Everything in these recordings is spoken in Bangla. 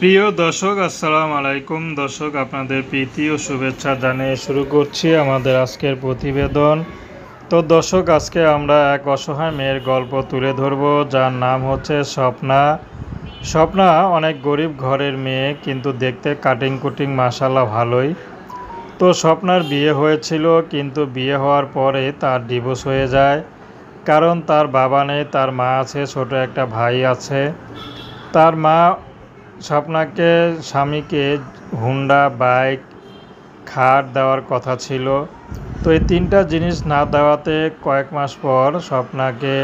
প্রিয় দর্শক, আসসালামু আলাইকুম। দর্শক, আপনাদের প্রীতি ও শুভেচ্ছা জানিয়ে শুরু করছি আমাদের আজকের প্রতিবেদন। তো দর্শক, আজকে আমরা এক অসহায় মেয়ের গল্প তুলে ধরব, যার নাম হচ্ছে স্বপ্না। স্বপ্না অনেক গরিব ঘরের মেয়ে, কিন্তু দেখতে কাটিং কুটিং মাশাআল্লাহ ভালোই। তো স্বপ্নার বিয়ে হয়েছিল, কিন্তু বিয়ে হওয়ার পরে তার ডিভোর্স হয়ে যায়। কারণ তার বাবা নেই, তার মা আছে, ছোট একটা ভাই আছে। তার মা স্বপ্নাকে স্বামীকে হুন্ডা, বাইক, খাট দেওয়ার কথা ছিল। তো এই তিনটা জিনিস না দেওয়াতে কয়েক মাস পর স্বপ্নাকে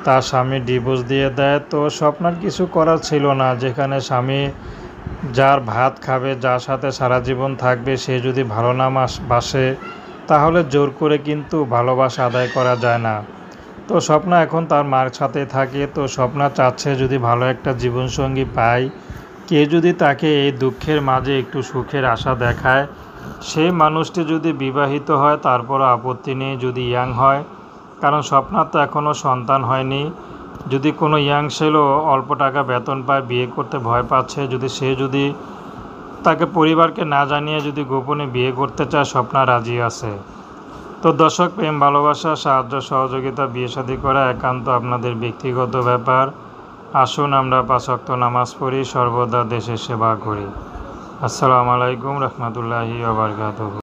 তার স্বামী ডিভোর্স দিয়ে দেয়। তো স্বপ্নার কিছু করার ছিল না, যেখানে স্বামী যার ভাত খাবে, যার সাথে সারা জীবন থাকবে, সে যদি ভালো না বাসে, তাহলে জোর করে কিন্তু ভালোবাসা আদায় করা যায় না। তো স্বপ্না এখন তার মার সাথে থাকে। তো স্বপ্না চাচ্ছে যদি ভালো একটা জীবনসঙ্গী পায়, কেউ যদি তাকে এই দুঃখের মাঝে একটু সুখের আশা দেখায়, সেই মানুষটি যদি বিবাহিত হয় তারপরও আপত্তি নেই, যদি ইয়াং হয়। কারণ স্বপ্নার তো এখনও সন্তান হয়নি। যদি কোনো ইয়াং ছেলেও অল্প টাকা বেতন পায়, বিয়ে করতে ভয় পাচ্ছে, যদি তাকে পরিবারকে না জানিয়ে যদি গোপনে বিয়ে করতে চায়, স্বপ্না রাজি আছে। তো দর্শক, প্রেম, ভালোবাসা, সাহায্য, সহযোগিতা, বিয়ে শাদী করা একান্ত আপনাদের ব্যক্তিগত ব্যাপার। আসুন আমরা 5 ওয়াক্ত নামাজ পড়ি, সর্বদা দেশের সেবা করি। আসসালামু আলাইকুম রহমতুল্লাহি ওয়া বারাকাতুহু।